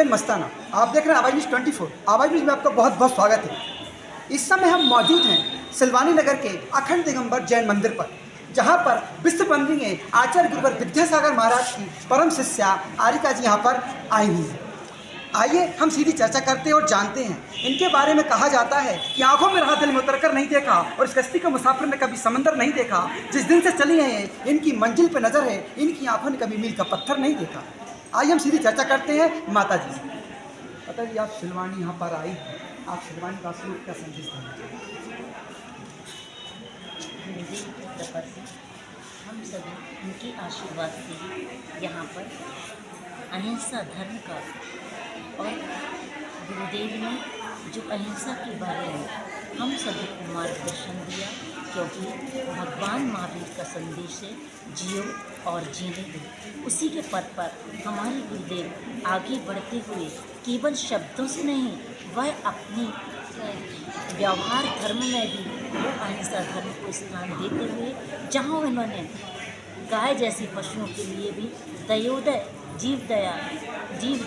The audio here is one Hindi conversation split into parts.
हुसैन मस्ताना। आप देख रहे हैं आवाज़ न्यूज़ 24। आवाज़ न्यूज़ में आपका बहुत बहुत स्वागत है। इस समय हम मौजूद हैं सिलवानी नगर के अखंड दिगंबर जैन मंदिर पर, जहां पर विश्व वंदनीय आचार्य गुरुवर विद्यासागर महाराज की परम शिष्या आरिका जी यहां पर आई हुई है। आइए हम सीधी चर्चा करते हैं और जानते हैं इनके बारे में। कहा जाता है कि आंखों में रहा दिल में उतर कर नहीं देखा, और इस कश्ती के मुसाफिर ने कभी समंदर नहीं देखा। जिस दिन से चली हैं इनकी मंजिल पे नज़र है, इनकी आंखों ने कभी मील का पत्थर नहीं देखा। आइए हम सीधी चर्चा करते हैं माता जी से। माता जी, आप सिलवानी यहाँ पर आई, आप सिलवानी का असली क्या संदेश देना चाहिए? हम सभी उनके आशीर्वाद से ही यहाँ पर अहिंसा धर्म का, और गुरुदेव ने जो अहिंसा के बारे में हम सभी को मार्गदर्शन दिया, क्योंकि भगवान महावीर का संदेश है जियो और जीने दो। उसी के पथ पर हमारे गुरुदेव आगे बढ़ते हुए केवल शब्दों से नहीं, वह अपनी व्यवहार धर्म में भी वो अहिंसा धर्म को स्थान देते हुए, जहाँ उन्होंने गाय जैसी पशुओं के लिए भी दयोदय जीव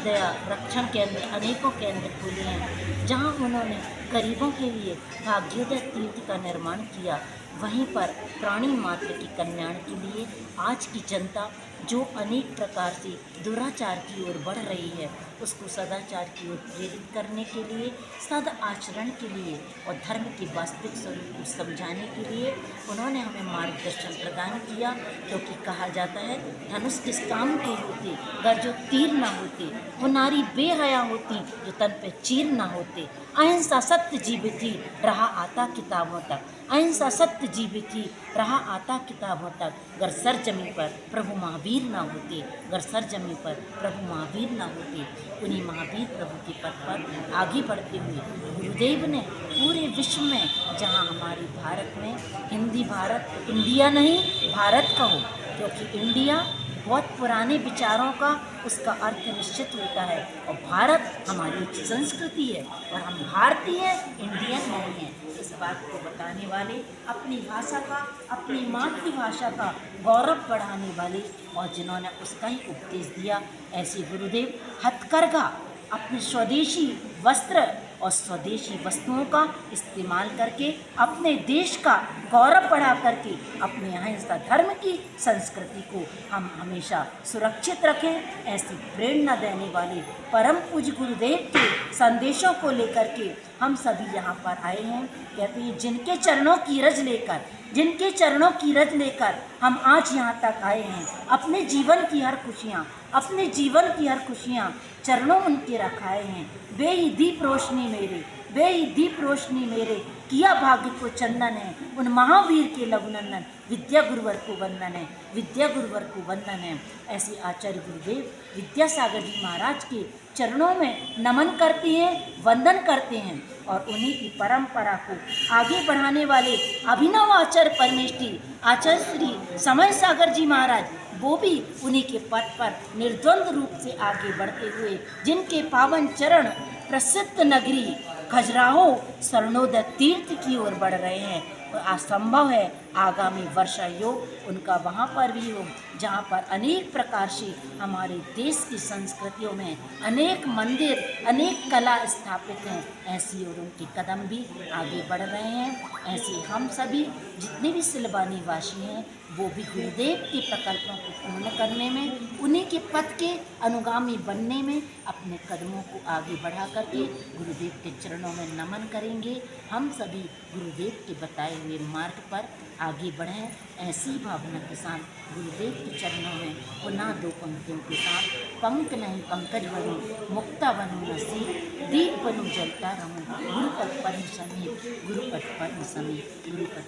दया रक्षण केंद्र अनेकों केंद्र खोले हैं, जहां उन्होंने गरीबों के लिए भाग्योदय तीर्थ का निर्माण किया, वहीं पर प्राणी मात्र के कल्याण के लिए आज की जनता जो अनेक प्रकार से दुराचार की ओर बढ़ रही है, उसको सदाचार की ओर प्रेरित करने के लिए, सद आचरण के लिए और धर्म के वास्तविक स्वरूप को समझाने के लिए उन्होंने हमें मार्गदर्शन प्रदान किया। क्योंकि कहा जाता है धनुष किस काम के होते, अगर जो तीर ना होते, वो नारी बेहया होती जो तन पे चीर ना होते। अहिंसा सत्य जीवित थी रहा आता किताबों तक, अहिंसा सत्य जीवित थी रहा आता किताबों तक। अगर सर जमी पर प्रभु महावीर ना होते, अगर सर जमी पर प्रभु महावीर ना होते। उन्हीं महावीर प्रभु के पथ पर आगे बढ़ते हुए गुरुदेव ने पूरे विश्व में, जहाँ हमारे भारत में हिंदी भारत, इंडिया नहीं भारत कहो, क्योंकि इंडिया बहुत पुराने विचारों का उसका अर्थ निश्चित होता है, और भारत हमारी संस्कृति है, और हम भारतीय इंडियन नहीं हैं। इस बात को बताने वाले, अपनी भाषा का, अपनी मातृभाषा का गौरव बढ़ाने वाले, और जिन्होंने उसका ही उपदेश दिया, ऐसे गुरुदेव हथकरघा अपने स्वदेशी वस्त्र और स्वदेशी वस्तुओं का इस्तेमाल करके अपने देश का गौरव बढ़ा करके अपने अहिंसा धर्म की संस्कृति को हम हमेशा सुरक्षित रखें। ऐसी प्रेरणा देने वाले परम पूज्य गुरुदेव के संदेशों को लेकर के हम सभी यहाँ पर आए हैं। कहते हैं जिनके चरणों की रज लेकर हम आज यहाँ तक आए हैं। अपने जीवन की हर खुशियाँ चरणों उनके रखाए हैं। बेही दीप रोशनी मेरे किया भाग्य को चंदन है। उन महावीर के लघुनंदन विद्या गुरुवर को वंदन है। ऐसे आचार्य गुरुदेव विद्यासागर जी महाराज के चरणों में नमन करते हैं, वंदन करते हैं, और उन्हीं की परंपरा को आगे बढ़ाने वाले अभिनव आचार्य परमेष्ठी आचार्य श्री समय सागर जी महाराज, वो भी उन्हीं के पथ पर निर्द्वंद रूप से आगे बढ़ते हुए, जिनके पावन चरण प्रसिद्ध नगरी खजुराहो स्वर्णोदय तीर्थ की ओर बढ़ रहे हैं। और असंभव है आगामी वर्षा योग उनका वहाँ पर भी हो, जहाँ पर अनेक प्रकार से हमारे देश की संस्कृतियों में अनेक मंदिर, अनेक कला स्थापित हैं। ऐसी और उनके कदम भी आगे बढ़ रहे हैं। ऐसे हम सभी जितने भी सिलवानी वासी हैं, वो भी गुरुदेव के प्रकल्पों को पूर्ण करने में, उन्हीं के पथ के अनुगामी बनने में अपने कदमों को आगे बढ़ा करके गुरुदेव के चरणों में नमन करेंगे। हम सभी गुरुदेव के बताए हुए मार्ग पर आगे बढ़ें। ऐसी भावना के साथ गुरुदेव के चरणों में पुनः दो पंक्तियों के साथ, पंख नहीं पंकज बनूं, मुक्ता बनूं नसीब, दीप बनूं जलता रहूं, गुरुपथ पर समीप, गुरुपथ पर समीप, गुरुपथ